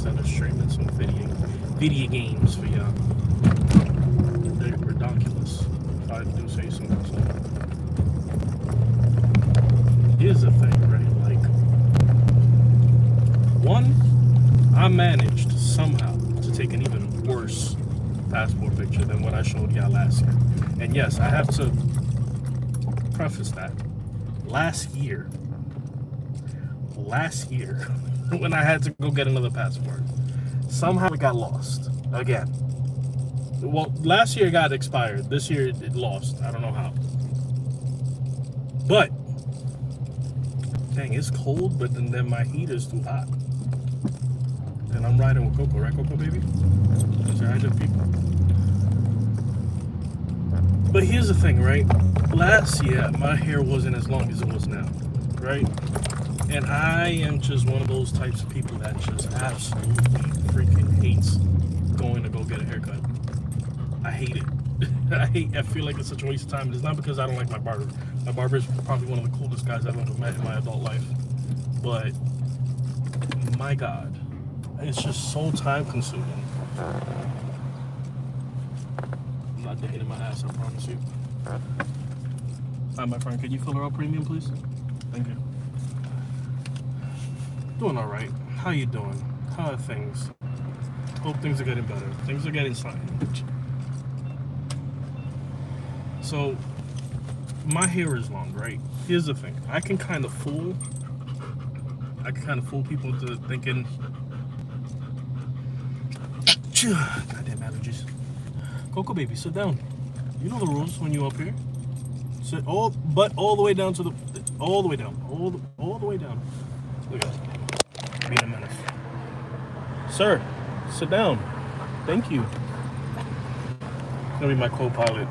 instead of streaming some video games for y'all. They're ridiculous, if I do say so myself. Here's the thing, right? Like, one, I managed somehow to take an even worse passport picture than what I showed y'all last year. And yes, I have to preface that. Last year, when I had to go get another passport, somehow it got lost again. Well, last year it got expired. This year it lost. I don't know how. But, dang, it's cold, but then my heat is too hot. And I'm riding with Coco, right, Coco, baby? Say hi to people. But here's the thing, right? Last year, my hair wasn't as long as it was now, right? And I am just one of those types of people that just absolutely freaking hates going to go get a haircut. I hate it. I feel like it's such a waste of time. And it's not because I don't like my barber. My barber is probably one of the coolest guys I've ever met in my adult life. But, my God, it's just so time consuming. I'm not hitting my ass, I promise you. Hi, my friend. Can you fill her up premium, please? Thank you. Doing all right. How you doing? How are things? Hope things are getting better. Things are getting signed. So, my hair is long, right? Here's the thing. I can kind of fool people into thinking, goddamn allergies. Coco baby, sit down. You know the rules when you up here. Sit all the way down to the, all the way down. All the way down. Look at that. Being a menace. Sir, sit down. Thank you. Gonna be my co-pilot.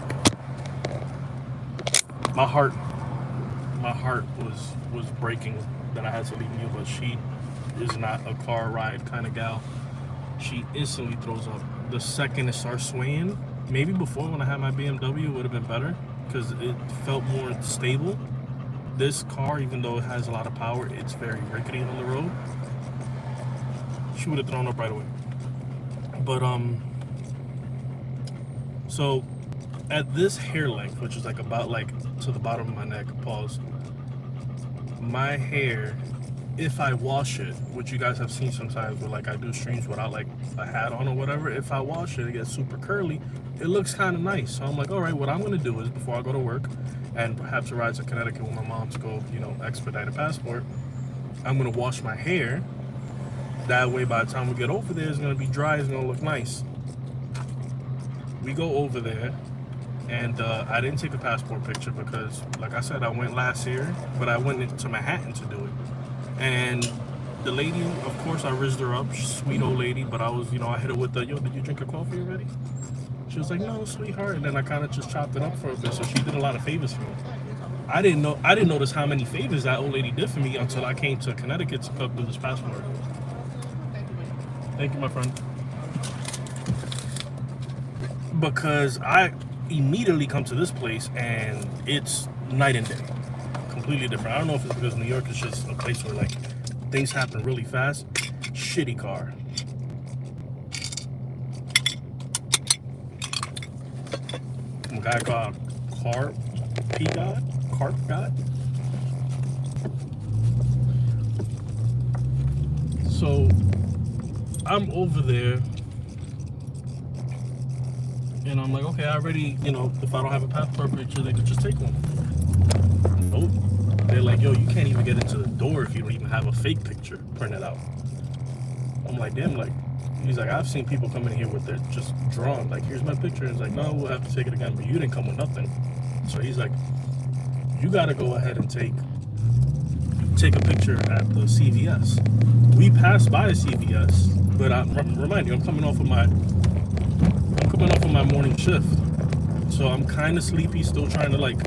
My heart was breaking that I had to leave you, but she is not a car ride kind of gal. She instantly throws up. The second it starts swaying, maybe before when I had my BMW, it would have been better because it felt more stable. This car, even though it has a lot of power, it's very rickety on the road. She would have thrown up right away. But so at this hair length, which is like about like to the bottom of my neck, pause, my hair, if I wash it, which you guys have seen sometimes where like I do streams without like a hat on or whatever, if I wash it, it gets super curly. It looks kind of nice. So I'm like, all right, what I'm going to do is before I go to work and have to ride to Connecticut with my mom to go, you know, expedite a passport, I'm going to wash my hair. That way, by the time we get over there, it's going to be dry. It's going to look nice. We go over there, and I didn't take a passport picture because, like I said, I went last year, but I went into Manhattan to do it. And the lady, of course, I rizzed her up, sweet old lady, but I was, you know, I hit her with the, yo, did you drink your coffee already? She was like, no, sweetheart. And then I kind of just chopped it up for a bit, so she did a lot of favors for me. I didn't notice how many favors that old lady did for me until I came to Connecticut to come do this passport. Thank you, my friend. Because I immediately come to this place and it's night and day. Completely different. I don't know if it's because New York is just a place where like things happen really fast. Shitty car. A guy called Carp God. So I'm over there and I'm like, okay, I already, you know, if I don't have a passport picture, they could just take one. Nope. They're like, yo, you can't even get into the door if you don't even have a fake picture printed out. I'm like, damn, like, he's like, I've seen people come in here with their just drawn, like, here's my picture. And it's like, no, we'll have to take it again, but you didn't come with nothing. So he's like, you gotta go ahead and take a picture at the CVS. We passed by CVS, but I remind you, I'm coming off of my morning shift. So I'm kind of sleepy, still trying to, like,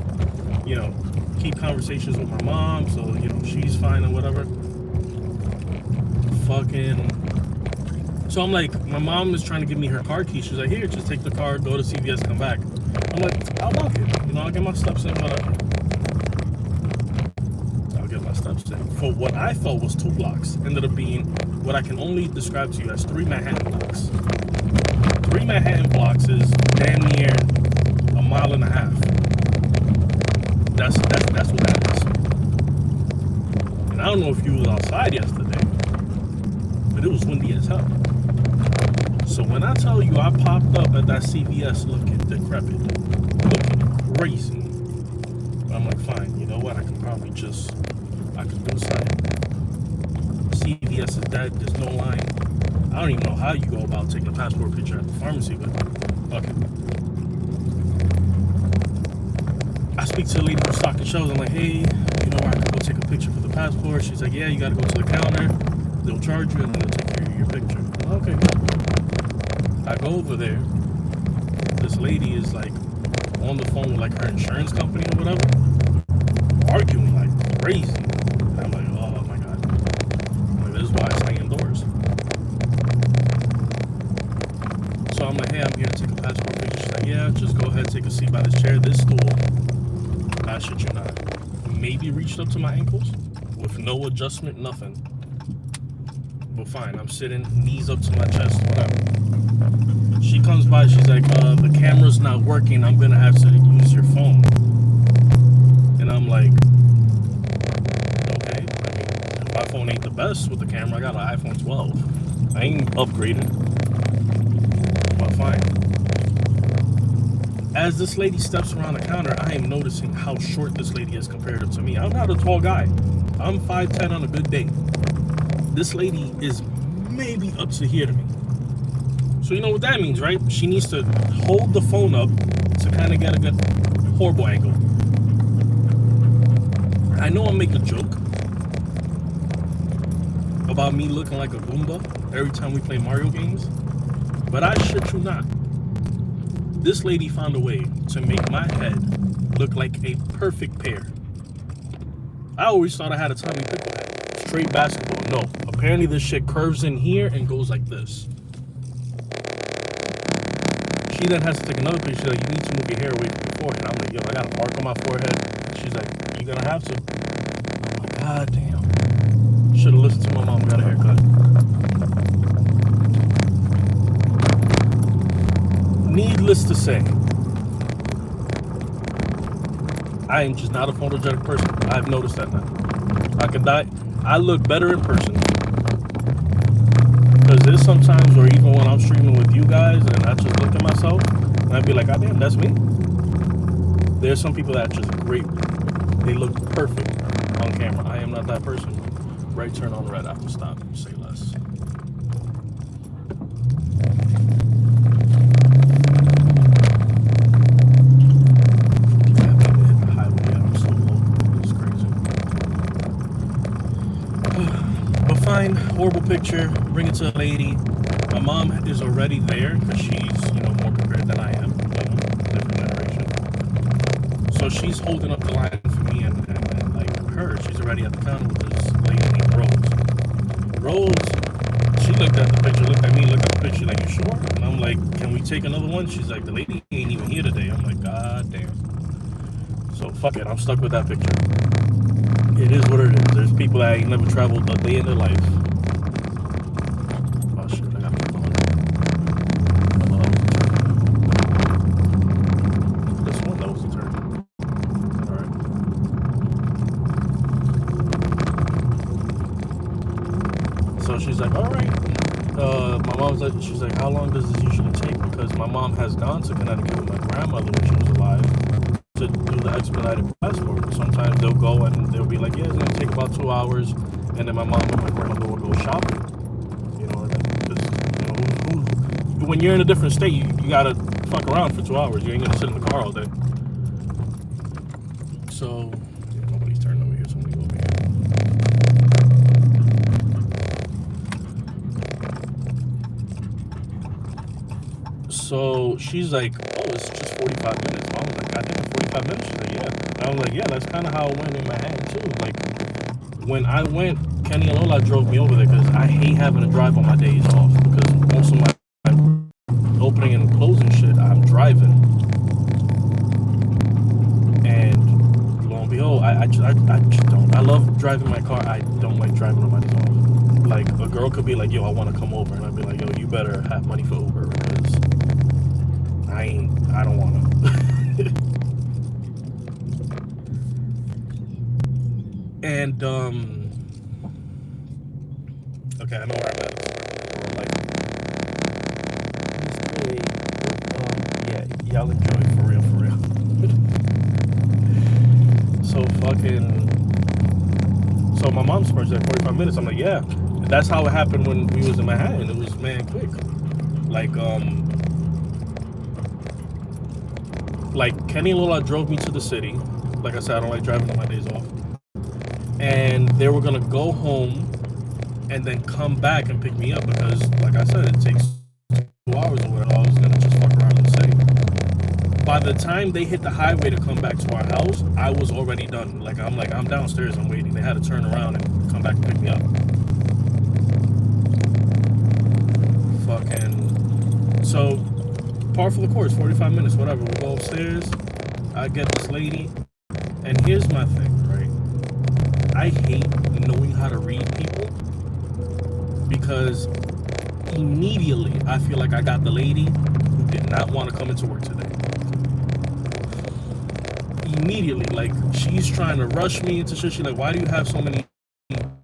you know, keep conversations with my mom, so, you know, she's fine and whatever. So I'm like, my mom is trying to give me her car key. She's like, here, just take the car, go to CVS, come back. I'm like, I'll walk it. You know, I'll get my steps in, whatever. I'll get my steps in. For what I thought was 2 blocks, ended up being what I can only describe to you as 3 Manhattan blocks. 3 Manhattan blocks is damn near a mile and a half. That's what that is. And I don't know if you was outside yesterday, but it was windy as hell. So when I tell you I popped up at that CVS looking decrepit, looking crazy, I'm like, fine, you know what? I can do something. CVS is dead, there's no line. I don't even know how you go about taking a passport picture at the pharmacy, but okay. I speak to the lady who's stocking shelves. I'm like, hey, you know where I can go take a picture for the passport? She's like, yeah, you gotta go to the counter. They'll charge you and then they'll take your picture. Okay. I go over there. This lady is like on the phone with like her insurance company or whatever, arguing like crazy. I'm like, oh my god. I'm like, this is why I stay indoors. So I'm like, hey, I'm here to take a passport picture. She's like, yeah, just go ahead, take a seat by this chair. This stool, I shit you not, maybe reached up to my ankles with no adjustment, nothing. But fine, I'm sitting, knees up to my chest, whatever. She comes by, she's like, the camera's not working, I'm gonna have to use your phone. And I'm like, okay, I mean, my phone ain't the best with the camera, I got an iPhone 12. I ain't upgraded, but fine. As this lady steps around the counter, I am noticing how short this lady is compared to me. I'm not a tall guy. I'm 5'10" on a good day. This lady is maybe up to here to me. So you know what that means, right? She needs to hold the phone up to kind of get a good horrible angle. I know I'm making a joke about me looking like a Goomba every time we play Mario games, but I shit you not. This lady found a way to make my head look like a perfect pear. I always thought I had a Tommy Pickle head. Straight basketball. No. Apparently this shit curves in here and goes like this. She then has to take another picture. She's like, you need to move your hair away from your forehead. I'm like, yo, I got a mark on my forehead. She's like, you're gonna have to. I'm like, god damn. Should have listened to my mom, got a haircut. Needless to say, I am just not a photogenic person. I've noticed that now. I can die. I look better in person. Because there's sometimes where even when I'm streaming with you guys and I just look at myself and I'd be like, god damn, that's me. There's some people that just great. They look perfect on camera. I am not that person. Right turn on red after stop. Say less. Horrible picture, bring it to a lady. My mom is already there because she's, you know, more prepared than I am, different generation. So she's holding up the line for me and like her, she's already at the counter with this lady named Rose. Rose, she looked at the picture, looked at me, looked at the picture, like, you sure? And I'm like, can we take another one? She's like, the lady ain't even here today. I'm like, god damn. So fuck it, I'm stuck with that picture. It is what it is. There's people that ain't never traveled a day in their life. Oh shit, I got people on. This one, that was a turn. Alright. So she's like, alright. My mom's like, she's like, how long does this usually take? Because my mom has gone to Connecticut with my grandmother when she was alive to do the expedited passport. Sometimes they'll go and they'll be like, yeah, it's gonna take about 2 hours, and then my mom and my grandmother will go shopping. You know, because you know, when you're in a different state, you gotta fuck around for 2 hours. You ain't gonna sit in the car all day. So yeah, nobody's turning over here, so I'm gonna go over here. So she's like, oh, it's just 45 minutes. I was like, I think 45 minutes. She's like, yeah. And I was like, yeah, that's kind of how it went in my head too. Like when I went, Kenny and Lola drove me over there because I hate having to drive on my days off because most of my opening and closing shit, I'm driving. And lo and behold, I just don't. I love driving my car. I don't like driving on my days off. Like a girl could be like, yo, I want to come over, and I'd be like, yo, you better have money for Uber because I don't want to. And okay, I know where I'm at. Like, yeah, y'all enjoy for real. So my mom's first like 45 minutes. I'm like, yeah. And that's how it happened when we was in Manhattan. It was quick. Like Kenny and Lola drove me to the city. Like I said, I don't like driving on my days off. And they were gonna go home and then come back and pick me up because, like I said, it takes 2 hours or whatever. I was gonna just fuck around and stay. By the time they hit the highway to come back to our house, I was already done. Like I'm downstairs, I'm waiting. They had to turn around and come back and pick me up. Fucking. So, par for the course, 45 minutes, whatever. We'll go upstairs. I get this lady, and here's my thing, right? I hate knowing how to read people because immediately I feel like I got the lady who did not want to come into work today. Immediately, like, she's trying to rush me into shit. She's like, why do you have so many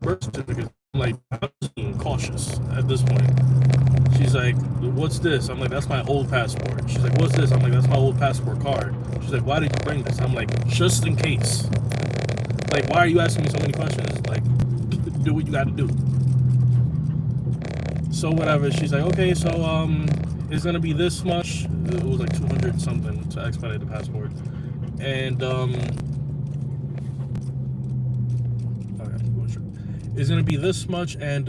birth certificates? I'm like, I'm just being cautious at this point. She's like, what's this? I'm like, that's my old passport. She's like, what's this? I'm like, that's my old passport card. She's like, why did you bring this? I'm like, just in case. Like, why are you asking me so many questions? Like, do what you gotta do. So whatever. She's like, okay, so it's gonna be this much. It was like 200 something to expedite the passport. And okay, it's gonna be this much, and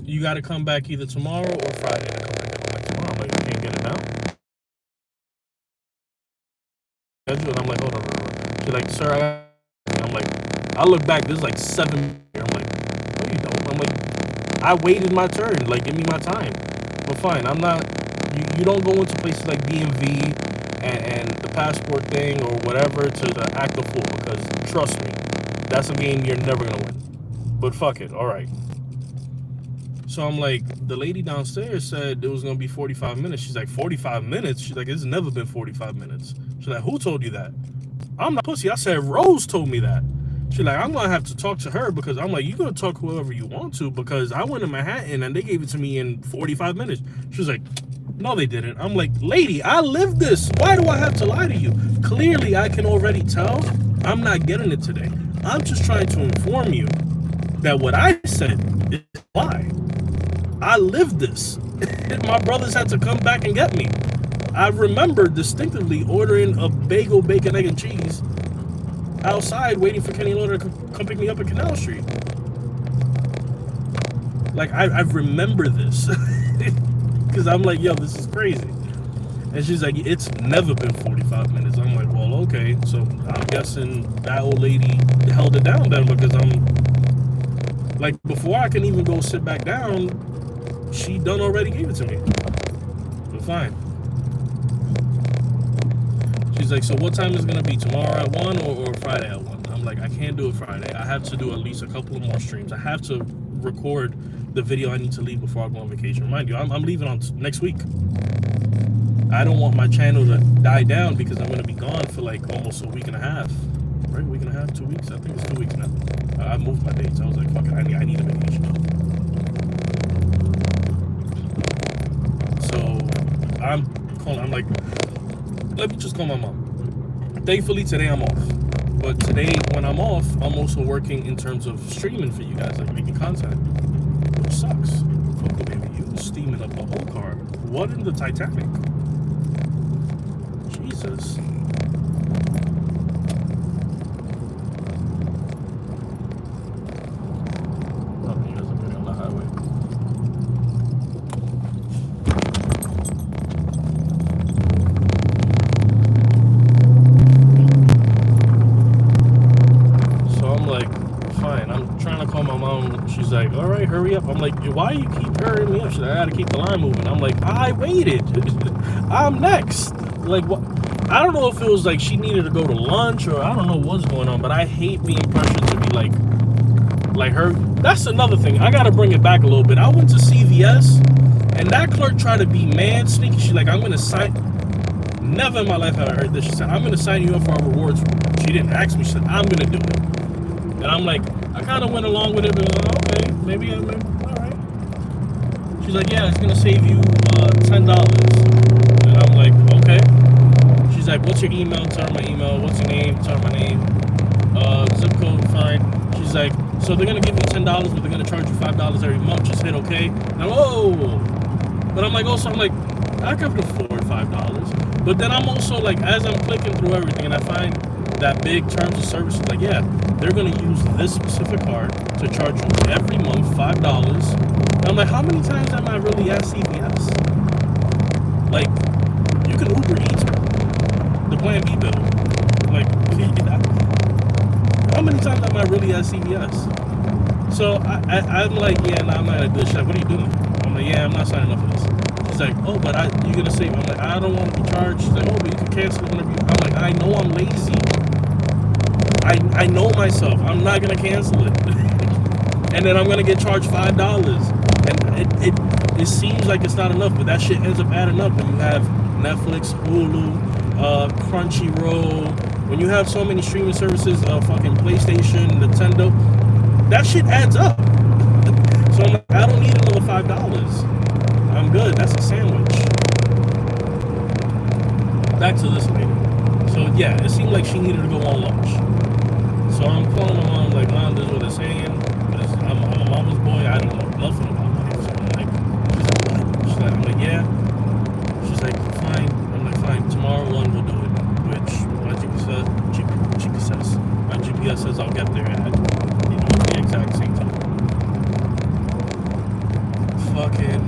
you got to come back either tomorrow or Friday. To come back tomorrow. I'm like, you can't get it now. And I'm like, hold on. She's like, sir, I'm like, I look back. This is like 7. I'm like, no, you don't. I'm like, I waited my turn. Like, give me my time. But fine, I'm not. You don't go into places like DMV and the passport thing or whatever to act a fool, because trust me, that's a game you're never gonna win. But fuck it, all right. So I'm like, the lady downstairs said it was gonna be 45 minutes. She's like, 45 minutes? She's like, it's never been 45 minutes. She's like, who told you that? I'm not pussy. I said, Rose told me that. She's like, I'm gonna have to talk to her, because I'm like, you gonna talk whoever you want to, because I went to Manhattan and they gave it to me in 45 minutes. She was like, no, they didn't. I'm like, lady, I lived this. Why do I have to lie to you? Clearly, I can already tell I'm not getting it today. I'm just trying to inform you that what I said is a lie. I lived this. My brothers had to come back and get me. I remember distinctively ordering a bagel, bacon, egg, and cheese outside waiting for Kenny Loader to come pick me up at Canal Street. Like, I remember this. Because I'm like, yo, this is crazy. And she's like, it's never been 45 minutes. I'm like, well, okay. So I'm guessing that old lady held it down then, because I'm like, before I can even go sit back down, she done already gave it to me. But fine. She's like, so what time is it going to be? Tomorrow at 1 or Friday at 1? I'm like, I can't do it Friday. I have to do at least a couple of more streams. I have to record the video I need to leave before I go on vacation. Mind you, I'm leaving on next week. I don't want my channel to die down because I'm going to be gone for like almost a week and a half. Right? A week and a half, 2 weeks? I think it's 2 weeks now. I moved my dates. I was like, fuck it, I need a vacation. So I'm like, let me just call my mom. Thankfully, today I'm off. But today, when I'm off, I'm also working in terms of streaming for you guys, like making content. Which sucks. Coco baby, you steaming up the whole car. What in the Titanic? Jesus. Oh, he doesn't get on the highway. So I'm like, fine. I'm trying to call my mom. She's like, all right, hurry up. I'm like, why you keep hurrying me up? She's like, I gotta keep the line moving. I'm like, I waited. I'm next. Like, what? I don't know if it was like she needed to go to lunch or I don't know what's going on, but I hate being pressured to be like her That's another thing. I gotta bring it back a little bit. I went to CVS, and that clerk tried to be mad sneaky. She's like, "I'm gonna sign." Never in my life have I heard this. She said, "I'm gonna sign you up for our rewards." She didn't ask me. She said, "I'm gonna do it." And I'm like, I kind of went along with it, but okay, maybe I'm all right. She's like, "Yeah, it's gonna save you $10." And I'm like, okay. She's like, "What's your email?" Tell her my email. "What's your name?" Tell her my name. Zip code, fine. She's like, "So they're gonna give you $10, but they're gonna charge you $5 every month." Just hit okay. And I'm, oh, but I'm like, also, I'm like, I can afford $5. But then I'm also like, as I'm clicking through everything, and I find that big terms of service is like, yeah, they're gonna use this specific card to charge you every month $5. And I'm like, how many times am I really at CVS? Like, you can Uber Eats the Plan B bill. Like, how many times am I really at CVS? So I'm like, yeah, no, I'm not at this shop. What are you doing? I'm like, yeah, I'm not signing up for this. She's like, oh, but you're gonna save. I'm like, I don't want to be charged. She's like, oh, but you can cancel it whenever you. I'm like, I know I'm lazy. I know myself. I'm not gonna cancel it. And then I'm gonna get charged $5. And it seems like it's not enough, but that shit ends up adding up when you have Netflix, Hulu, Crunchyroll. When you have so many streaming services, fucking PlayStation, Nintendo, that shit adds up. So I'm like, I don't need another $5. I'm good. That's a sandwich. Back to this lady. So yeah, it seemed like she needed to go on lunch. So I'm calling my mom, like, "Mom, this is what they're saying. I'm a mama's boy. I don't know nothing about life." So I'm like, she's like, "What?" She's like, I'm like, "Yeah." She's like, "Fine." I'm like, "Fine. Tomorrow 1 we'll do it." Which my GPS says I'll get there at, the exact same time. Fucking.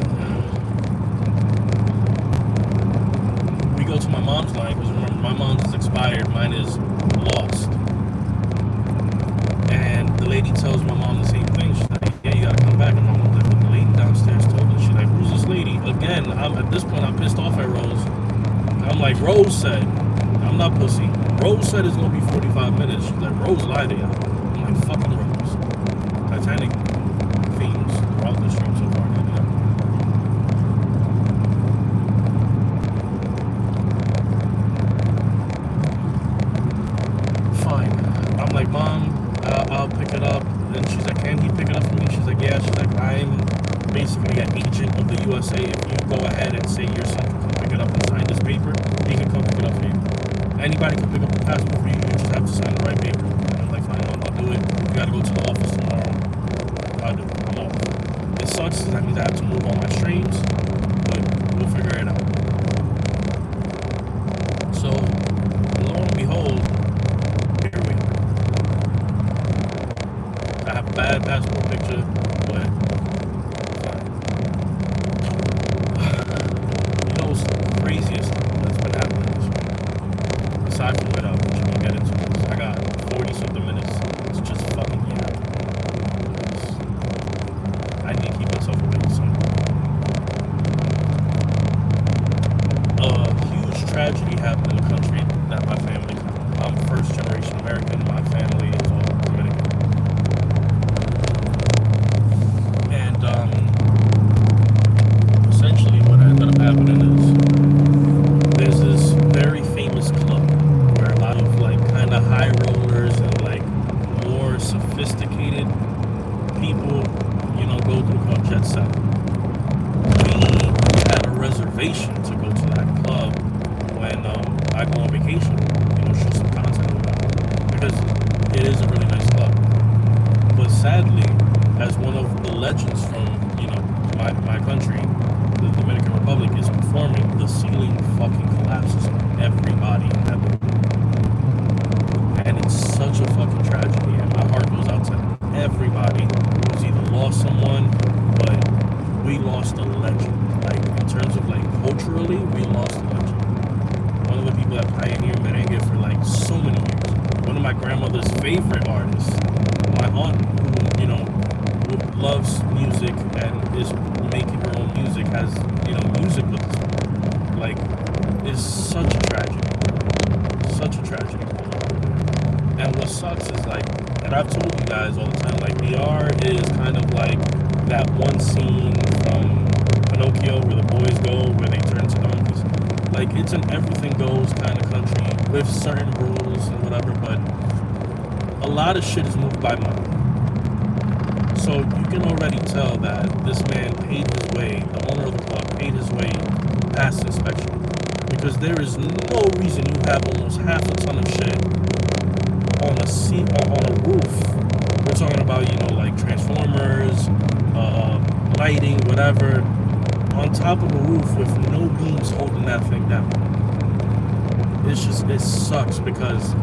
We go to my mom's line, because remember, my mom's is expired, mine is lost. And the lady tells my mom the same thing. She's like, "Yeah, you gotta come back." And my mom's like, "But the lady downstairs told me." She's like, "Who's this lady?" Again, at this point, I'm pissed off at Rose. I'm like, "Rose said," I'm not pussy. "Rose said it's gonna be 45 minutes. She's like, "Rose lied to y'all." I'm like, fucking Rose. Titanic themes throughout the stream so far. Fine. I'm like, "Mom, I'll pick it up." And she's like, "Can he pick it up for me?" She's like, "Yeah." She's like, "I'm basically an agent of the USA. If you go ahead and say your son can come pick it up and sign this paper, he can come pick it up for you. Anybody can pick up the passport for you. You just have to sign the right paper." I'm like, "Fine, I'll do it. You gotta go to the office tomorrow." I'll do it. I'm off. It sucks because that means I have to move all my streams, but we'll figure it out. So, lo and behold, here we are. I have a bad passport picture, but fine. You know what's the craziest that's been happening this week? Aside from what which we'll get into, I got 40 something minutes to just fucking yap. I need to keep myself awake somewhere. A huge tragedy happened in the country that my family, I'm first generation American, my family is all Dominican. And essentially what ended up happening is there's this very famous club where a lot of like kind of high rollers and like more sophisticated people, go through, called Jet Set. We had a reservation to go to that club when I go on vacation, shoot some content with them, because it is a really nice club. But sadly, as one of the legends from my country, the Dominican Republic, is performing, the ceiling fucking collapses on everybody in that building. And it's such a fucking tragedy, and my heart goes out to everybody who's either lost someone, but we lost a legend. Like, in terms of like culturally, we lost a legend. One of the people that pioneered merengue for like so many years. One of my grandmother's favorite artists, my aunt, who loves music and is making her own music, has music with us. Like, it's such a tragedy. Such a tragedy. And what sucks is like, And I've told you guys all the time, like DR is kind of like that one scene from Pinocchio where the boys go, where they turn to donkeys. Like, it's an everything goes kind of country with certain rules and whatever, but a lot of shit is moved by money. So you can already tell that this man paid his way, the owner of the club paid his way past inspection. Because there is no reason you have almost half a ton of shit on a seat, on a roof. We're talking about, you know, like transformers, lighting, whatever, on top of a roof with no beams holding that thing down. It's just, it sucks because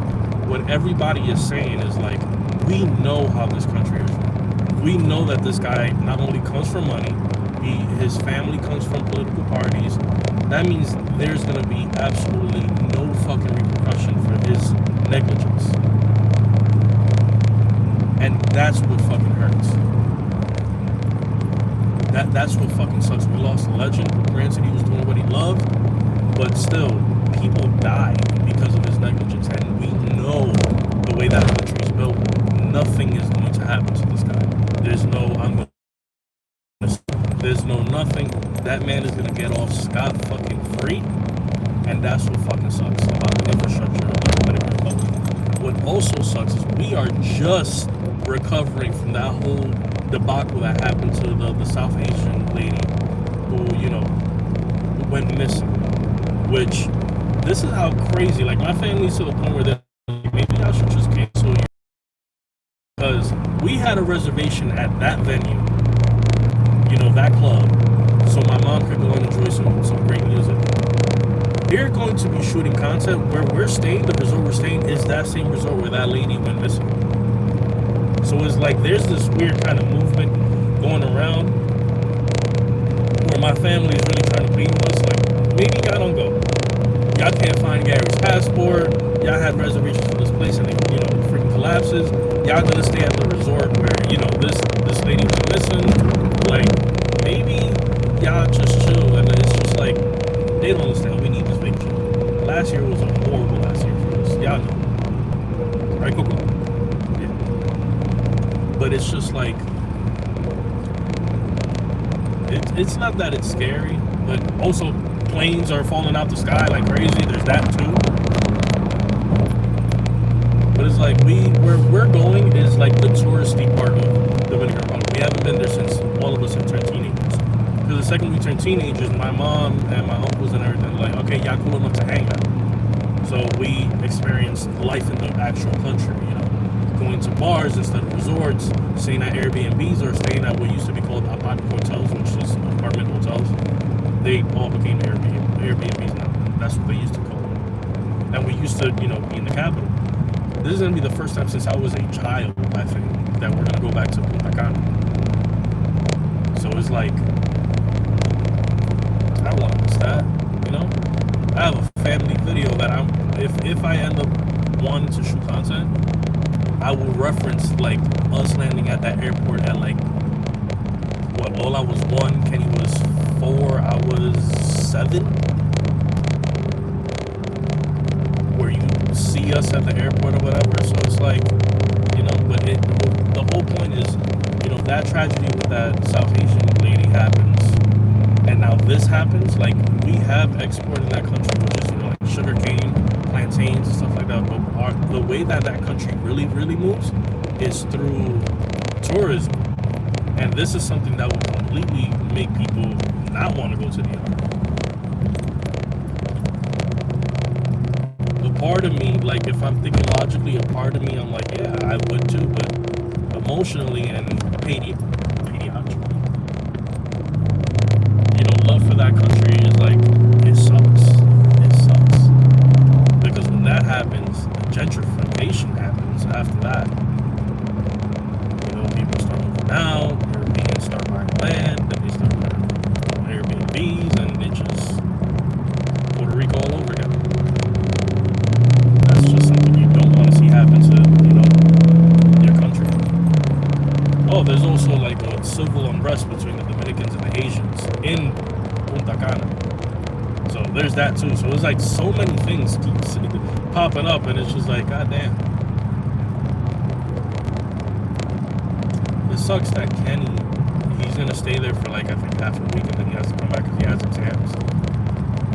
what everybody is saying is like, we know how this country is. We know that this guy not only comes from money, his family comes from political parties. That means there's going to be absolutely no fucking repercussion for his negligence. And that's what fucking hurts. That's what fucking sucks. We lost a legend. Granted, he was doing what he loved, but still, people died because of his negligence. And we know the way that country is built, nothing is going to happen to this guy. There's no nothing. That man is gonna get off scot-fucking-free, and that's what fucking sucks about the infrastructure of the Dominican Republic. What also sucks is we are just recovering from that whole debacle that happened to the South Asian lady who, you know, went missing. Which, this is how crazy, like, my family's to the point where they're like, maybe I should just cancel you. Because we had a reservation at that venue, you know, that club, so my mom could go and enjoy some great music. They're going to be shooting content where we're staying. The resort we're staying is that same resort where that lady went missing. So it's like there's this weird kind of movement going around where my family is really trying to beat us. Like, maybe y'all don't go. Y'all can't find Gary's passport. Y'all had reservations for this place and it, you know, freaking collapses. Y'all gonna stay at the resort where, you know, this lady went missing. Like, maybe y'all just chill. And it's just like, they don't understand. We need this vacation. Last year was a horrible last year for us. Y'all know. Right, Coco? Yeah. But it's just like, it's not that it's scary, but also planes are falling out the sky like crazy. There's that too. But it's like where we're going is like the touristy part of Dominican Republic. We haven't been there since all of us have turned teenagers. Because the second we turned teenagers, my mom and my uncles and everything were like, okay, y'all cool enough to hang out. So we experienced life in the actual country, you know, going to bars instead of resorts, staying at Airbnbs or staying at what used to be called apartment hotels, which is apartment hotels. They all became Airbnbs now. That's what they used to call them. And we used to, you know, be in the capital. This is going to be the first time since I was a child, I think, that we're going to go back to Punta Cana. So it's like, I want to miss that, you know? I have a family video that if I end up wanting to shoot content, I will reference, like, us landing at that airport at, like, what, Lola was 1, Kenny was 4, I was 7? Where you see us at the airport or whatever, so it's like, you know, but the whole point is, you know, that tragedy with that South Asian lady happens, and now this happens. Like, we have export in that country, which is, you know, like sugar cane, plantains and stuff like that, but the way that country really moves is through tourism, and this is something that will completely make people not want to go to the DR. Part of me, like, if I'm thinking logically, a part of me, I'm like, yeah, I would too, but emotionally and pediatrically, you know, love for that country is like, it sucks. Because when that happens, gentrification happens after that. You know, people start moving down, Europeans start buying land, then they start buying Airbnbs, and it just Puerto Rico all over again. That's just something you don't want to see happen to, you know, your country. Oh, there's also like a civil unrest between the Dominicans and the Asians in Punta Cana. So there's that too. So it's like so many things keep popping up, and it's just like, goddamn. sucks that Kenny, he's gonna stay there for like I think half a week, and then he has to come back because he has exams.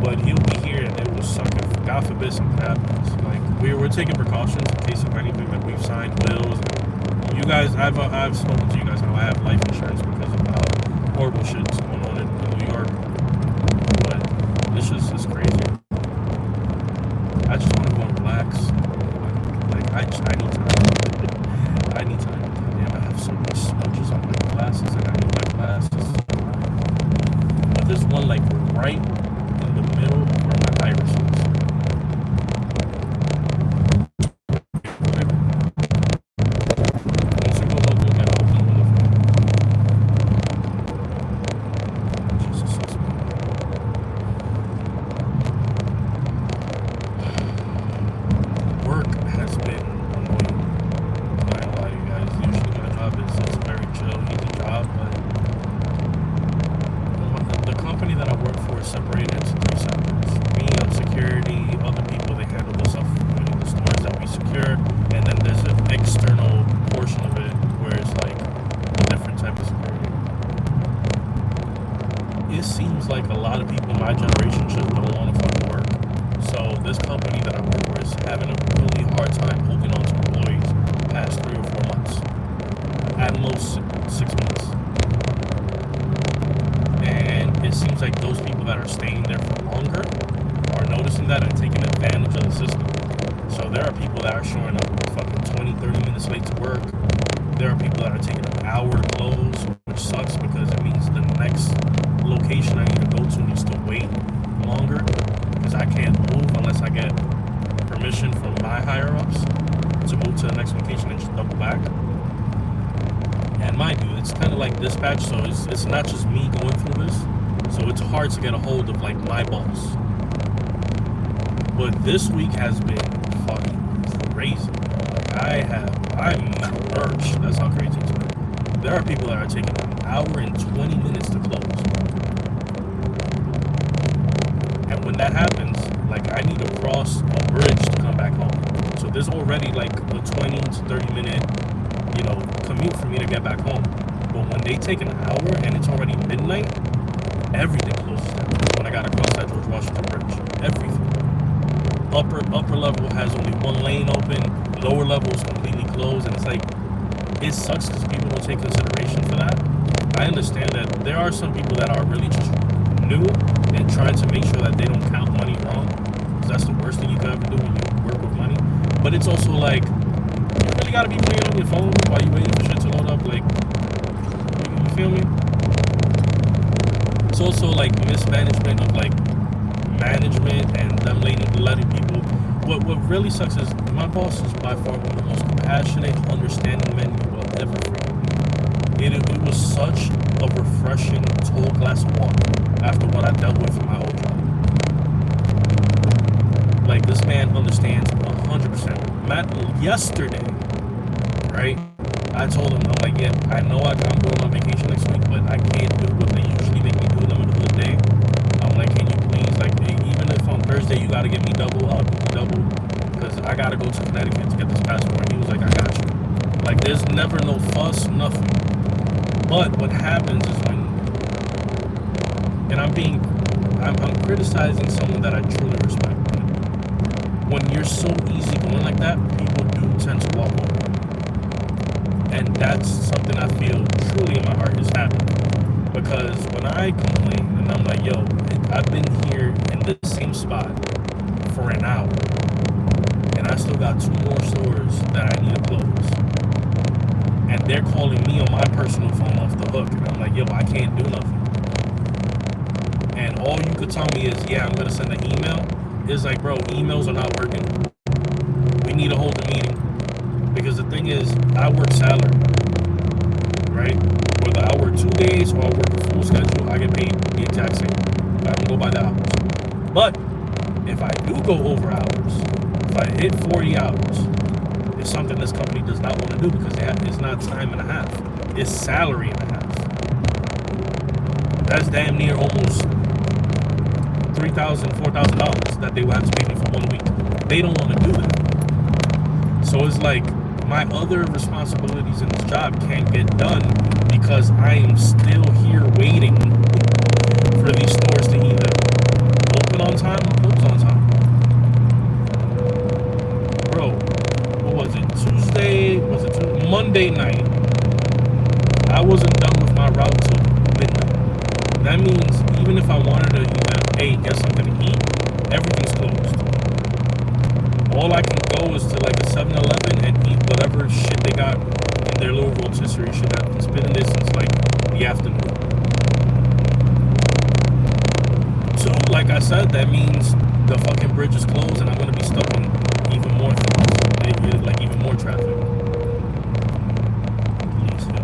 But he'll be here, and it will suck if God forbid something happens. Like we're taking precautions in case of anything. Like we've signed wills. And you guys, I've spoken to you guys how I have life insurance because of how horrible shit's going on in New York. But this just is crazy. I just want to go and relax. Like I need time. I need time. Damn, I have so many smudges on my glasses, and I need my glasses. But there's one like right in the middle where my iris is. Once you go look again, I'll open the window for you. Jesus, so small. Work has been annoying. I'm not gonna lie to you guys. Usually my job is it's a very chill, easy job, but the company that I work for is separated into three sectors. Me, I'm security. Other people, they handle the stuff, the stores that we secure, and then there's an external portion of it where it's like a different type of security. It seems like a lot of people in my generation just don't want to fucking work. So this company that I work for is having a really hard time holding on to employees past 3 or 4 months. At most 6 months. And it seems like those people that are staying there for longer are noticing that and taking advantage of the system. So there are people that are showing up fucking 20, 30 minutes late to work. There are people that are taking an hour to close, which sucks because it means the next location I need to go to needs to wait longer because I can't move unless I get permission from my higher ups to move to the next location and just double back. And mind you, it's kind of like dispatch, so it's not just me going through this. So it's hard to get a hold of like my boss. But this week has been fucking crazy. Like I'm merged. That's how crazy it's been. There are people that are taking an hour and 20 minutes to close. And when that happens, like I need to cross a bridge to come back home. So there's already like a 20 to 30 minute, commute for me to get back home. But when they take an hour and it's already midnight, everything closes down. When I gotta cross that George Washington Bridge, everything. Upper level has only one lane open. Lower level is completely closed, and it's like it sucks because people don't take consideration for that. I understand that there are some people that are really just new and trying to make sure that they don't count money wrong, because that's the worst thing you can ever do when you work with money. But it's also like you really gotta be playing on your phone while you waiting for shit to load up. Like, you feel me? It's also like mismanagement of like management and them letting people. What really sucks is my boss is by far one of the most compassionate, understanding men you will ever freaking meet. It was such a refreshing, tall glass of water after what I dealt with in my old job. Like this man understands 100%. Matt, yesterday, right? I told him, I'm like, yeah, I know I'm going on vacation next week, but I can't do what they usually make me do in the middle of the day. I'm like, can you please, like, even if on Thursday you gotta give me double, I'll do double, because I gotta go to Connecticut to get this passport. He was like, I got you. Like, there's never no fuss, nothing. But what happens is and I'm criticizing someone that I truly respect. When you're so easygoing like that, people do tend to walk over. And that's something I feel truly in my heart is happening. Because when I complain and I'm like, yo, I've been here in this same spot for an hour, and I still got 2 more stores that I need to close, and they're calling me on my personal phone off the hook, and I'm like, yo, I can't do nothing. And all you could tell me is, yeah, I'm going to send an email. It's like, bro, emails are not working. We need to hold a meeting. Because the thing is, I work salary, right? Whether I work 2 days or I work a full schedule, I get paid the exact same. I don't go by the hours. But if I do go over hours, if I hit 40 hours, it's something this company does not want to do because it's not time and a half. It's salary and a half. That's damn near almost $3,000, $4,000 that they will have to pay me for 1 week. They don't want to do that. So it's like, my other responsibilities in this job can't get done because I am still here waiting for these stores to either open on time or close on time. Bro, what was it? Monday night. I wasn't done with my route till midnight. That means even if I wanted to either, hey, get something to eat, everything's closed. All I can go is to like a 7-Eleven and eat whatever shit they got in their little rotisserie shit that's been in there since like the afternoon. So, like I said, that means the fucking bridge is closed and I'm gonna be stuck on even more things, like even more traffic. Please, you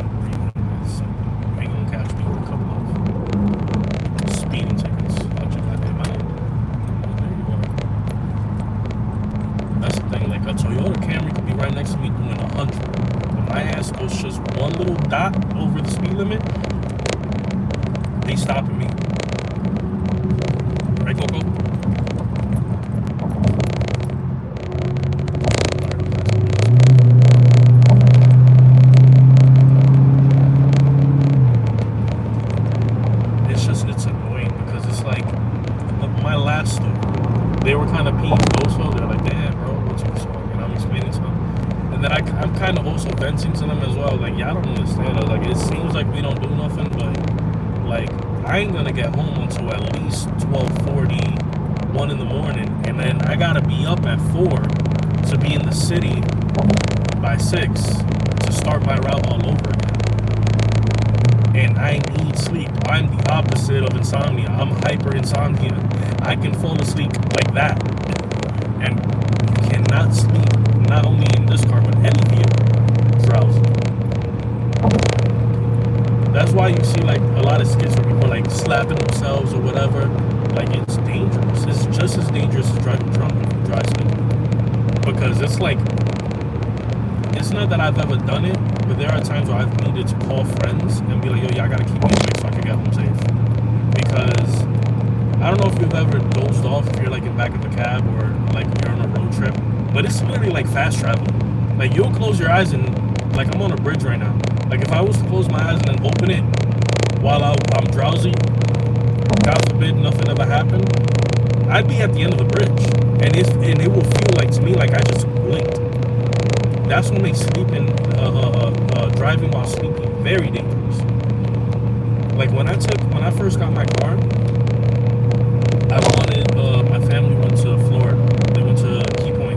ain't gonna catch me with a couple of speeding tickets. I'll check that in my head. There you are. That's the thing, like a Toyota Camry could be right next to me doing 100. When my ass goes just one little dot over the speed limit, they stopping me. Right, Coco? It's annoying because it's like my last store, they were kind of peeved also. They're like, damn, bro, what's your song? And I'm explaining to them. And then I'm kind of also venting to them as well. Like, yeah, I don't understand. I was like, it seems like we don't do nothing, but like, I ain't gonna get home until at least 12:40, 1 in the morning. And then I gotta be up at 4 to be in the city by 6 to start my route all over again. And I need sleep. I'm the opposite of insomnia. I'm hyper insomnia. I can fall asleep like that. And you cannot sleep, not only in this car, but any vehicle, drowsy. That's why you see like a lot of skits where people are like slapping themselves or whatever. Like, it's dangerous. It's just as dangerous as driving drunk if you drive sleep. Because it's like, it's not that I've ever done it, but there are times where I've needed to call friends and be like, yo, y'all gotta keep me awake so I can get home safe. Because I don't know if you've ever dozed off if you're like in back of the cab or like you're on a road trip, but it's literally like fast travel. Like, you'll close your eyes and like, I'm on a bridge right now. Like, if I was to close my eyes and then open it while I'm drowsy, God forbid nothing ever happened, I'd be at the end of the bridge. And it will feel like to me like I just blinked. That's what makes sleeping, driving while sleeping very dangerous. Like, when I first got my car, my family went to Florida. They went to Key West.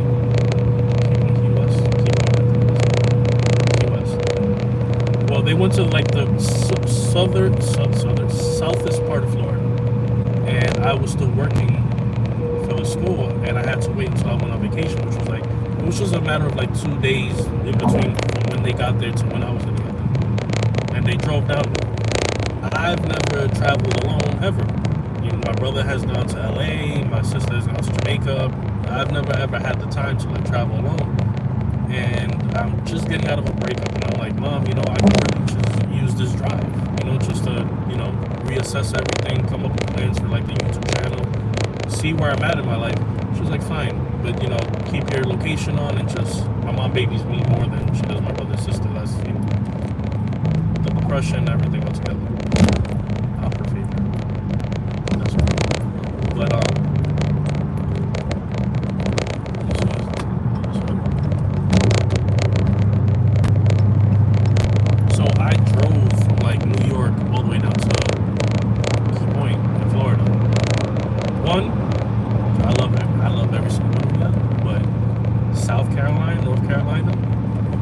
Well, they went to like the southest part of Florida. And I was still working for the school, and I had to wait until I went on vacation, which was a matter of like 2 days in between from when they got there to when I was in there. And they drove down there. I've never traveled alone ever. You know, my brother has gone to LA, my sister has gone to Jamaica. I've never ever had the time to like travel alone. And I'm just getting out of a breakup, and I'm like, Mom, you know, I could really just use this drive, you know, just to, you know, reassess everything, come up with plans for like the YouTube channel, see where I'm at in my life. She was like, fine, but you know, keep your location on, and just, my mom babies me more than she does my brother's sister. That's, you know, the depression, everything all together. I'm her favorite. That's right. But so I drove from like New York all the way down to Key Point in Florida. One, I love every single one of them, but South Carolina, North Carolina,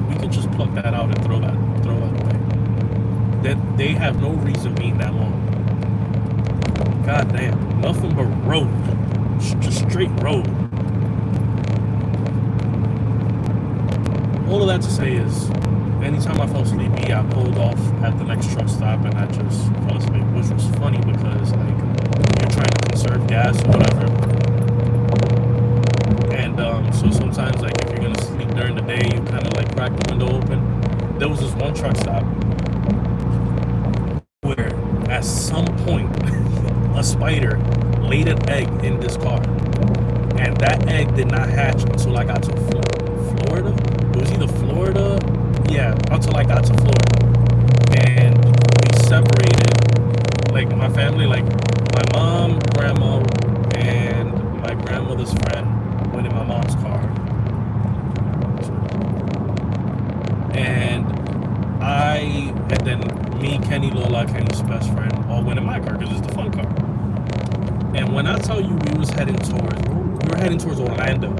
we could just pluck that out and throw that away. That they have no reason being that long. God damn, nothing but road, just straight road. All of that to say is, anytime I felt sleepy, I pulled off at the next truck stop and I just fell asleep, which was funny because like you're trying to conserve gas or whatever. And so sometimes like if you're gonna sleep during the day, you kind of like crack the window open. There was this one truck stop where at some point a spider laid an egg in this car, and that egg did not hatch until I got to Florida. It was either Florida Florida, yeah, until I got to Florida. And we separated, like my family, like my mom, grandma, and my grandmother's friend went in my mom's car. And then me, Kenny, Lola, Kenny's best friend, all went in my car because it's the fun car. And when I tell you we were heading towards Orlando,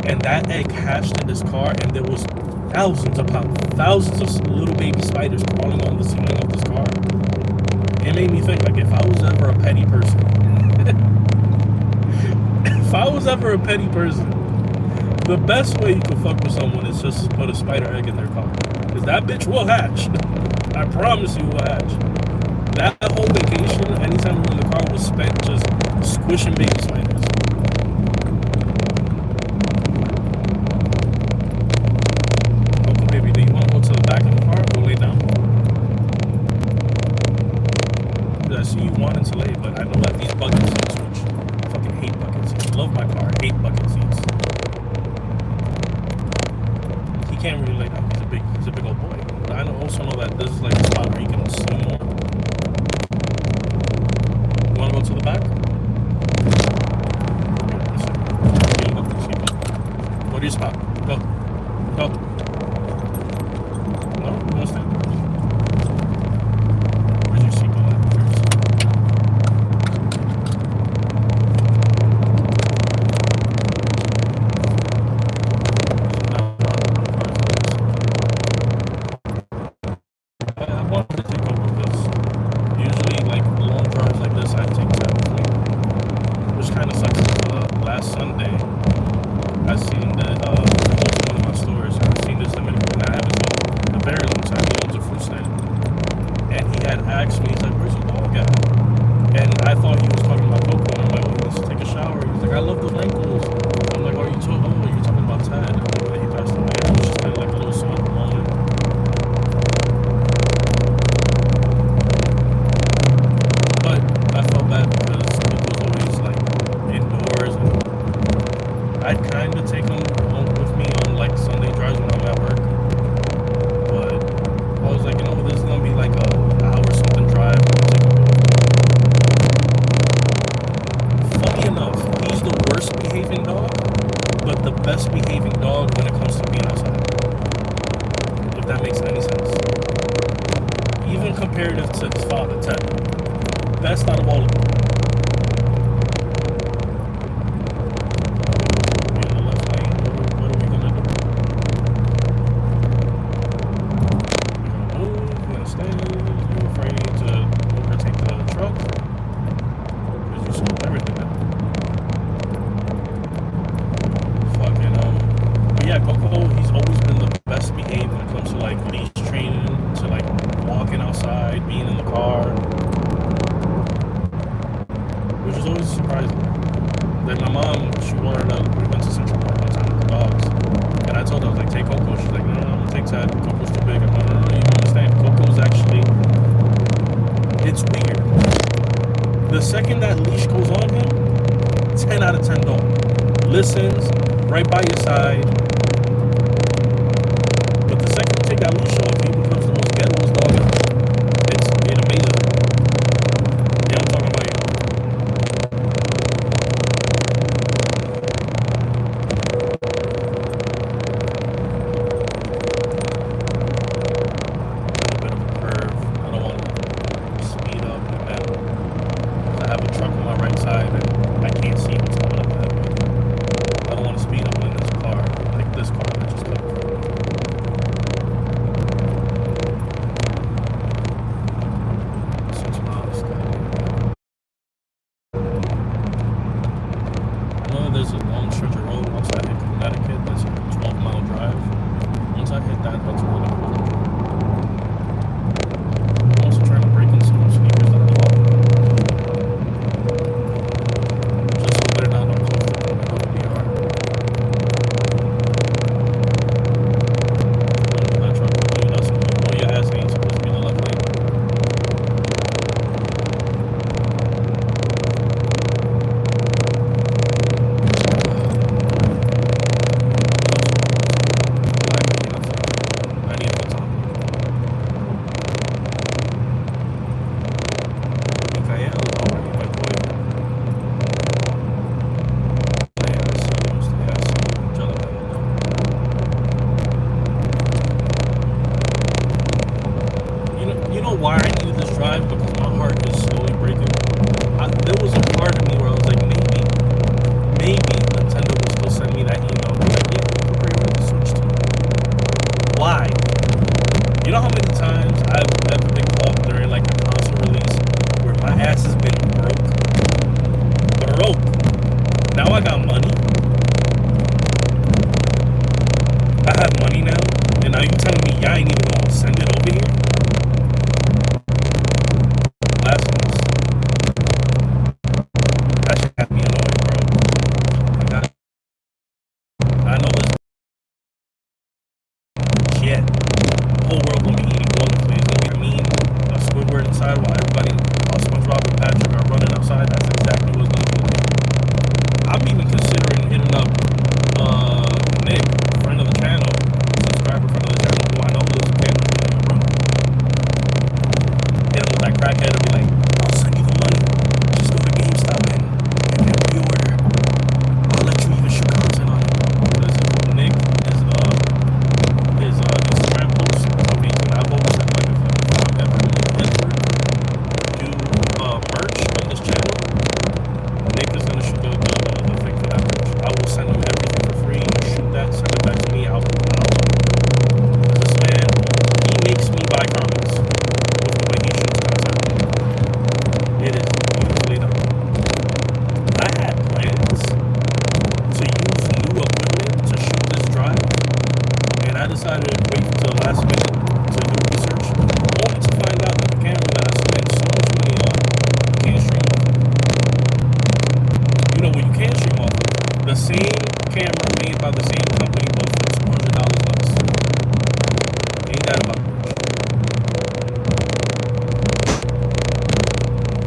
and that egg hatched in this car, and there was thousands of little baby spiders crawling on the ceiling of this car. It made me think, like, if I was ever a petty person, the best way you can fuck with someone is just put a spider egg in their car. Because that bitch will hatch. I promise you will hatch. That whole vacation, anytime we were in the car, was spent just squishing baby spiders. Uncle baby, do you want to go to the back of the car or go lay down? I see you wanting to lay, but I know that these bucket seats, which I fucking hate bucket seats. Love my car, hate bucket seats. He can't really lay down. He's a big old boy. But I also know that this is like a spot where you can swim more. You want to go to the back? Go to your spot. Go. No? You want to stay? Where's your seatbelt at? I wanted to take over because usually, like, long drives like this, I take 7, which kind of sucks. Last Sunday, I seen that one of my stores. I seen this Dominican, and I haven't seen a very long time. He owns a fruit stand, and he had asked me, he's like, "Where's your dog at?" And I thought he was talking about Coco. And I'm like, "Oh, he needs to take a shower." He's like, "I love the wrinkles." I'm like, you're talking about Ted." And I'm like, he passed away. It was just kind of like a little somber moment. But I felt bad because it was always like indoors, and I'd kind of take him home with me on like Sunday drives when I'm at work. But I was like, this is gonna be like a hour something drive. Funny enough, he's the worst behaving dog, but the best behaving dog when it comes to being outside. If that makes any sense. Even comparative to his father, Ted. Best out of all of them. We're in the left lane. What are we gonna do? We're gonna move. We're gonna stay. You're afraid to overtake the truck because you screwed everything up. Fucking But yeah, Coco, he's always been the best behaved when it comes to like leash training, to like walking outside, being in the car. Which is always surprising. Like my mom, we went to Central Park one time with the dogs, and I told her, I was like, take Coco. She's like, no, I'm gonna take Ted. Coco's too big. I'm like, no, you don't understand. Coco's actually, it's weird. The second that leash goes on him, 10 out of 10 dog. Listens, right by your side. But the second you take that leash off, he becomes the most ghettoest dog ever. It amazes me. Yeah, I'm talking about you. There's a long stretch of road once I hit Connecticut. That's a 12-mile drive. Once I hit that, that's really cool. I'm also trying to break in some sneakers that I bought. Just so they're Now I got money. I have money now, and now you telling me y'all ain't even gonna send it over here? Blasphemous. That shit got me annoyed, bro. I know it's shit. The whole world gonna be eating wonderfully. It's gonna be mean a Squidward inside while everybody, while SpongeBob and Patrick are running outside. That's exactly what's gonna be. I'm even considering hitting up Nick, friend of the channel, subscriber, friend of the channel, who I know lives in Canada, in the room. Hit him with that crackhead and be like, I'll send you the money. Just go to GameStop and pre-order. I'll let you even shoot content on it. Because Nick is his Instagram post of these novels and like if I'm ever do merch on this channel, Nick is gonna shoot the thing for that merch. I will send him everything for free. Shoot that, send it back to me. This man, he makes me buy comics with the way he shoots content. It is beautifully done. I had plans to use new equipment to shoot this drive, and I decided to wait until the last minute to do research, only to find out that the camera that I spent so much money on, you can't stream off of. You know what you can stream off of? The same camera made by the same company, but for $200 less. Ain't that about much?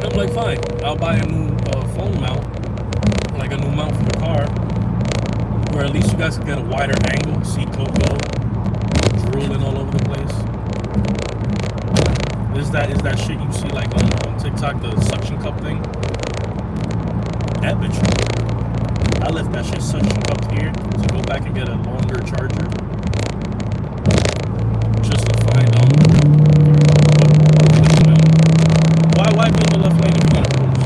I'm like, fine, I'll buy a new phone mount, like a new mount for the car, where at least you guys can get a wider angle, see Coco drooling all over the place. Is that shit you see like on TikTok, the suction cup thing? That bitch. I left that shit suction cupped here to go back and get a longer charger. Just to find why be in the left lane if you're gonna cruise?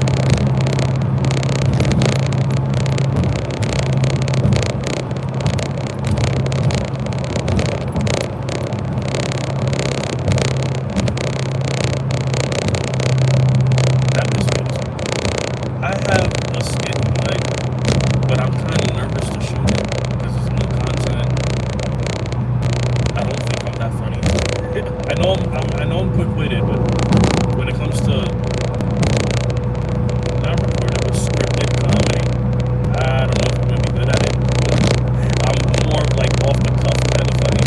That is good. I have a skit in mind, but I'm kind of nervous to shoot it because it's new content. I don't think I'm that funny. I know I'm quick-witted, but when it comes to not recorded but scripted comedy, I don't know if I'm gonna be good at it. I'm more of like off the cuff kind of funny.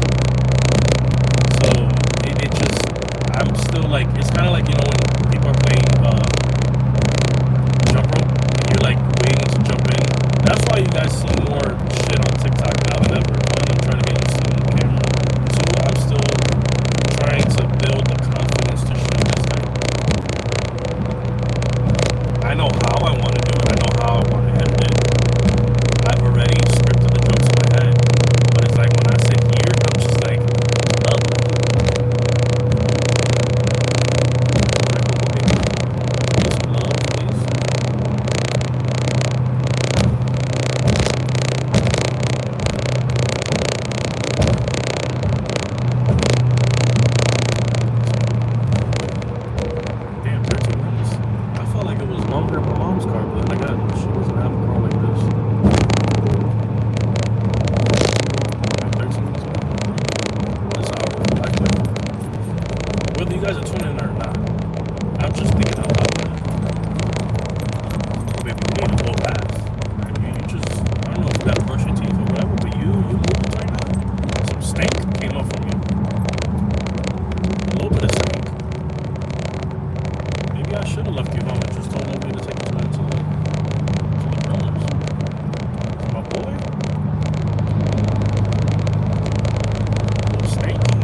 So it just, I'm still like, it's kind of like, you know, when people are playing jump rope and you're like waiting to jump in. That's why you guys see more shit on TikTok now than ever. One, I'm trying to get used to the camera. Two, I'm still trying to build the confidence to shoot this thing. I know how I want to do it. I know how I want to edit it. I've already scripted the jokes in my head. But it's like when I sit here, I'm just like, oh. Just love, please. Damn, 13 minutes. I felt like it was longer in my mom's car, but then I got, she doesn't have a car like this. Like 13 minutes. This hour is like, whether you guys are tuning in or not, I'm just thinking out loud. Baby, you need a whole bath. Like, you just, I don't know if you gotta brush your teeth or whatever, but you moving right now. Some stank came up from you. A little bit of stank. Maybe I should have left you home and just told nobody to take you to the grown-ups. My boy. A little stanky.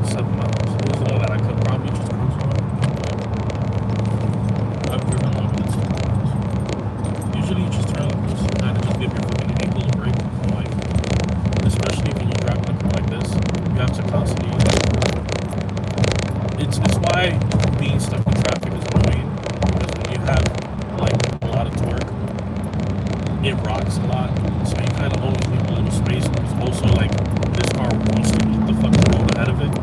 7 miles. It was the one that I could probably just cruise on. I've driven longer than 7 miles. Usually you just turn like this and kind of just give your fucking ankles a break. Like, especially when you're driving a car like this, you have to constantly. It's why being stuck in traffic is annoying. Because when you have like a lot of torque, it rocks a lot. So you kind of always leave a little space. Because also like this car wants to eat the fucking road ahead of it.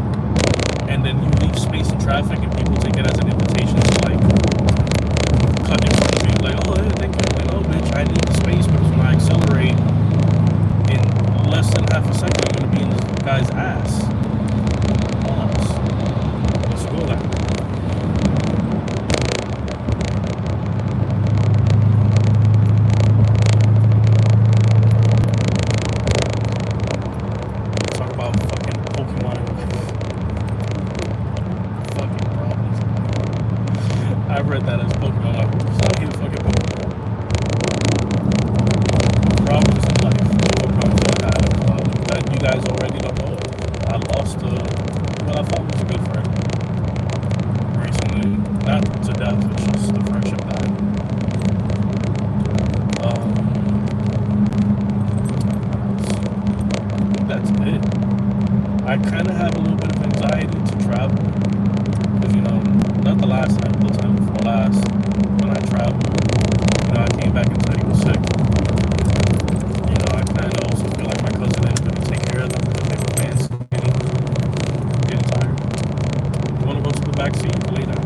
And then you leave space in traffic and people take it as an invitation to like I read that as Pokemon. Like, it's not even fucking Pokemon. Problems in life. What problems I have that you guys already don't know. I lost well, I thought was a good friend recently. Not to death, it's just the friendship died. That's it. I kind of have a little bit of anxiety to travel. Because, not the last time, the time before last, when I traveled, I came back and said he was sick. I kind of also feel like my cousin didn't really take care of them because they were playing skinny, getting tired. You want to go to the back seat? Lay down.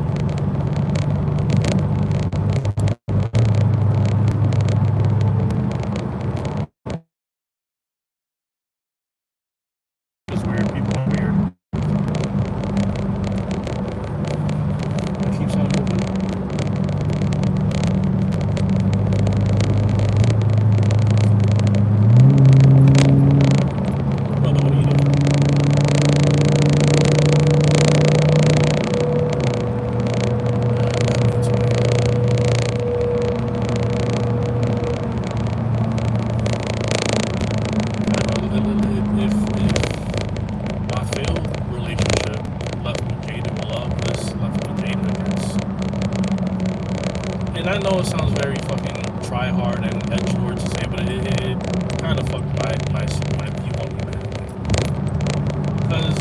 It's weird. People are weird. It keeps on moving. Brother, what are you doing? If my failed relationship left me jaded with love, this left me jaded against. And I know it sounds very fucking try hard and edgelord to say, but it kind of fucked my view on humanity. Because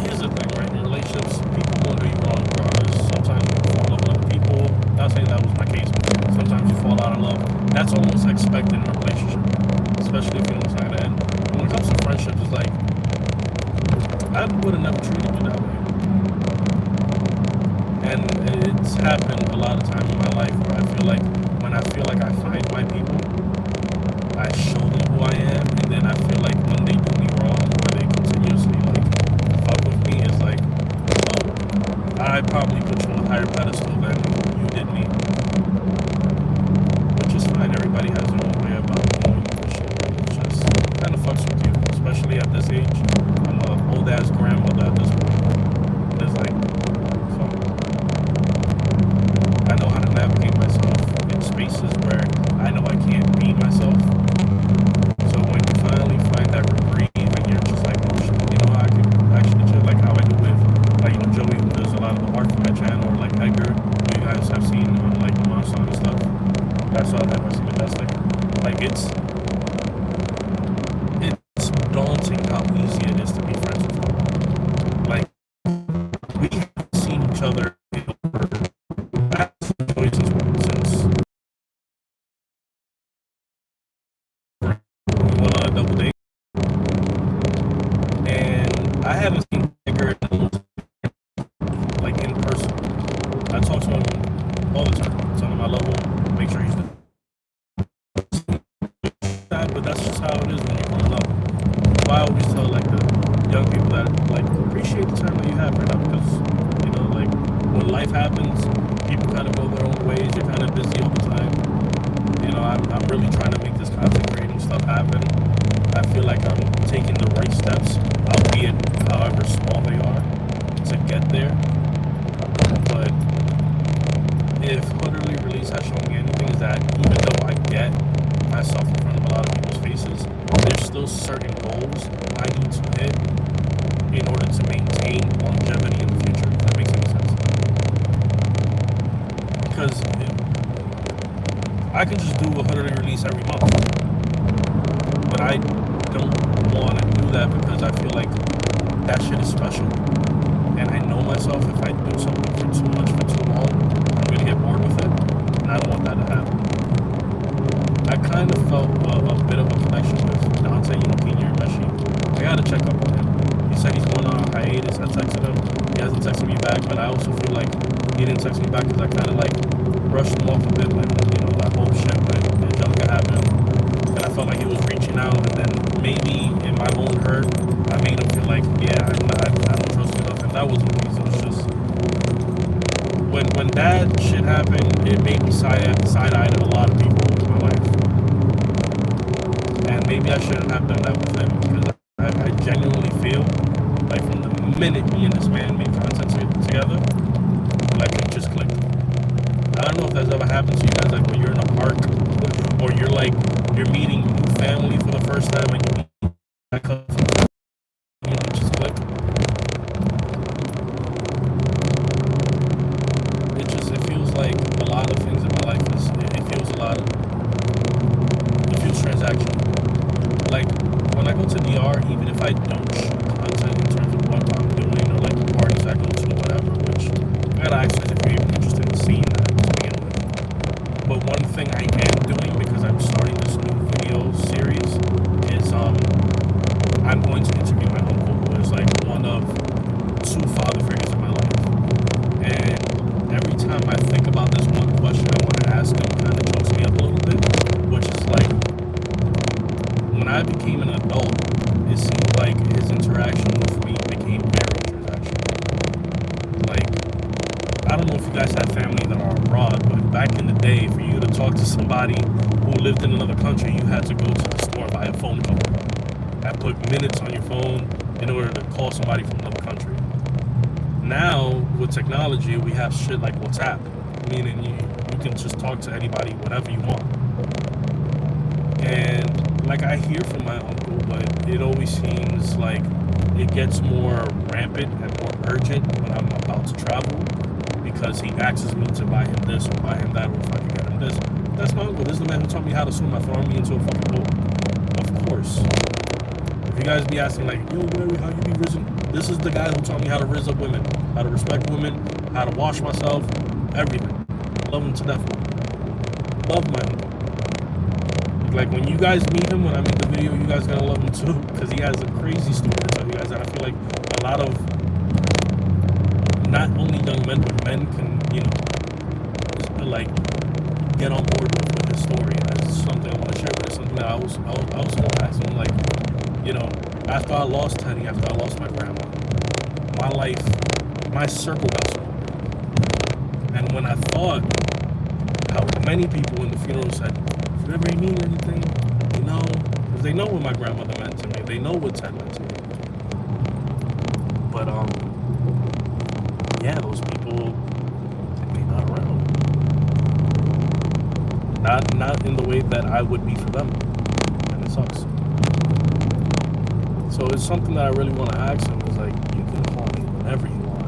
here's the thing, right? In relationships, people won't do you wrong because sometimes you fall in love with other people. Not saying that was my case, but sometimes you fall out of love. That's almost expected in a relationship, especially if you don't sign in. When it comes to friendships, it's like, I would have never treated you that way. And it's happened a lot of times in my life where I feel like when I feel like I find my people, I show them who I am, and then I feel like when they do me wrong, or they continuously like fuck with me, it's like, oh, I probably put you on a higher pedestal than you did me. Which is fine. Everybody has their own way about doing shit. It just kind of fucks with you, especially at this age. I'm an old ass grandmother at this point. And it's like, fuck. I know how to navigate myself in spaces where I know I can't be myself. So when you finally find that reprieve and you're just like, oh shit, I can actually chill like how I do with, like, Joey, who does a lot of the art for my channel, or like Edgar, who you guys have seen on like Monster and stuff. That's all that was Majestic. Like, it's daunting how easy it is to be friends with them. Like, we have seen each other since we went on a double date, and I haven't seen Edgar like in person. I talk to him all the time. Tell him I love him. Make sure he's there. But that's just how it is when you fall in love. I always tell like the young people that like appreciate the time that you have right now, because like when life happens, people kind of go their own ways. You're kind of busy all the time. I'm really trying to make this content creating stuff happen. I feel like I'm taking the right steps, albeit however small they are, to get there. But if Literally Release has shown me anything, is that even though I get myself in front of a lot of people's faces, there's still certain goals I need to hit in order to maintain longevity in the future, if that makes any sense. Because I could just do a Literally Release every month, but I don't want to do that because I feel like that shit is special. And I know myself, if I do something for too much for too long, I'm going to get bored with it. And I don't want that to happen. I kind of felt a bit of a connection with Dante, Kenya Meshi. I got to check up on him. He said he's going on a hiatus. I texted him. He hasn't texted me back, but I also feel like he didn't text me back because I kind of like brushed him off a bit when, that whole shit with Angelica happened. And I felt like he was reaching out, and then maybe in my own hurt, I made him feel like, yeah, I don't trust you enough. And that wasn't the case. It was just, when that shit happened, it made me side-eyed a lot of people in my life. And maybe I shouldn't have done that with him, because I genuinely feel like from the minute me and this man made content together, like it just clicked. has ever happened to you guys, like when you're in a park or you're meeting new family for the first time and you meet back up, just click. It feels like a lot of things in my life it feels transactional. Like when I go to DR, even if I don't shoot content in terms of what I'm doing or like the parties I go to, whatever, which I gotta ask if you're even interested in seeing that to begin with. But one thing I am doing, because I'm starting this new video series, is I'm going to interview my uncle, who is like one of two father figures in my life. And every time I think about this one question I want to ask him, kind of jumps me up a little bit, which is like, when I became an adult, it seemed like his interaction with me became very transactional. Like, I don't know if you guys have family that are abroad, but back in the day, for you to talk to somebody who lived in another country, you had to go to the store and buy a phone cover and put minutes on your phone in order to call somebody from another country. Now, with technology, we have shit like WhatsApp, meaning you can just talk to anybody whenever you want. And like I hear from my uncle, but it always seems like it gets more rampant and more urgent when I'm about to travel, because he asks me to buy him this or buy him that, or if I can get him this. That's my uncle. This is the man who taught me how to swim and throw me into a fucking boat. Of course. If you guys be asking like, yo, Larry, how you be risen? This is the guy who taught me how to rizz up women, how to respect women, how to wash myself, everything. Love him to death. Love my uncle. Like when you guys meet him, when I make the video, you guys gonna love him too, because he has a crazy story to tell you guys. And I feel like a lot of not only young men, but men can, like get on board with his story. And that's something I want to share. But it's something that I also want to ask him. Like, after I lost Teddy, after I lost my grandma, my life, my circle got smaller. And when I thought how many people in the funeral said, if you ever need anything, because they know what my grandmother meant to me. They know what Ted meant to me. But, yeah, those people, they're not around. Not in the way that I would be for them. And it sucks. So it's something that I really want to ask him, is like, you can call me whenever you want.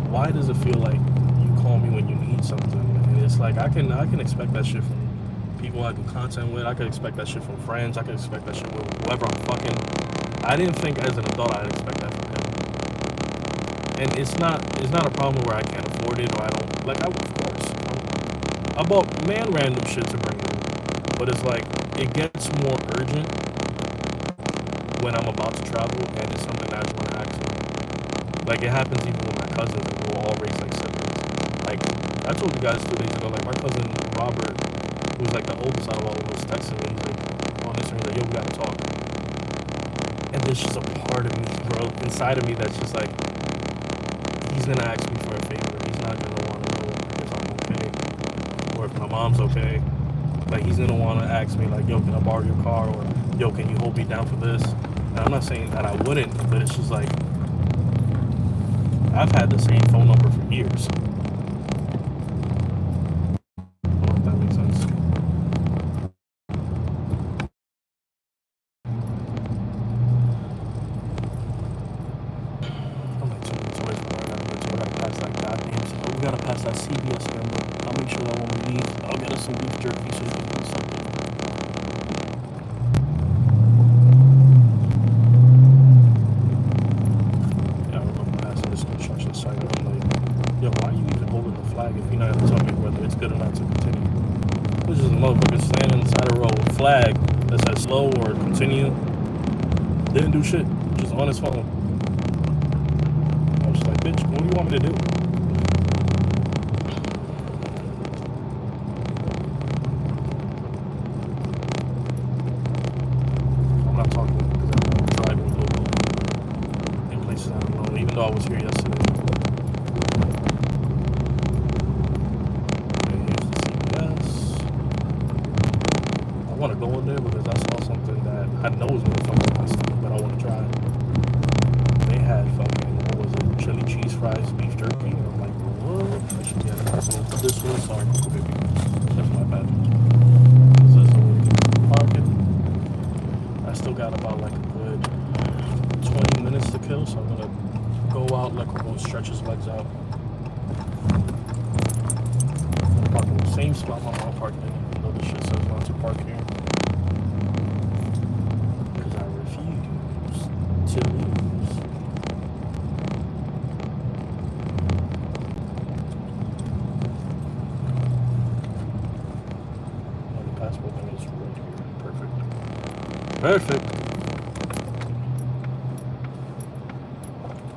Why does it feel like you call me when you need something? And it's like, I can expect that shit from people I do content with. I could expect that shit from friends. I could expect that shit with whoever I'm fucking. I didn't think as an adult I'd expect that from him. And it's not a problem where I can't afford it or I don't, like, of course. I bought random shit to bring in. But it's like, it gets more urgent when I'm about to travel, and it's something that I just want to ask him. Like, it happens even with my cousins, and we're all raised like siblings. Like, I told you guys 2 days ago, like, my cousin Robert, who's like the oldest out of all of us, texting me. He's like, on Instagram, like, yo, we gotta talk. And there's just a part of me, bro, inside of me that's just like, he's gonna ask me for a favor. He's not gonna want to know if I'm okay, or if my mom's okay. Like, he's gonna want to ask me, like, yo, can I borrow your car? Or, yo, can you hold me down for this? And I'm not saying that I wouldn't, but it's just like, I've had the same phone number for years. I don't know if that makes sense. I'm like 2 minutes away from where I gotta pass that goddamn stuff. We gotta pass that CVS number. I'll make sure that when we leave, I'll get us some beef jerky so we can do something. If you're not gonna tell me whether it's good or not to continue. Which is a motherfucker standing inside a road with a flag that says slow or continue. Didn't do shit, just on his phone. I was just like, bitch, what do you want me to do? I'm not talking because I'm driving local in places I don't know, even though I was here yesterday. I want to go in there because I saw something that I know is going to fucking nasty, but I want to try it. They had fucking, what was it, chili cheese fries, beef jerky, Sorry, baby. That's my bad. This is parking. I still got about like a good 20 minutes to kill, so I'm gonna go out like we're gonna stretch his legs out. I'm parking in the same spot my mom parked in, even though this shit says not to park here. Because I refuse to lose. And the passport thing is right here. Perfect.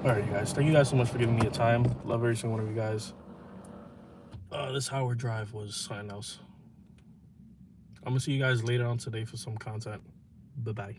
Alright, you guys. Thank you guys so much for giving me your time. Love every single one of you guys. This Howard Drive was something else. I'm gonna see you guys later on today for some content. Bye-bye.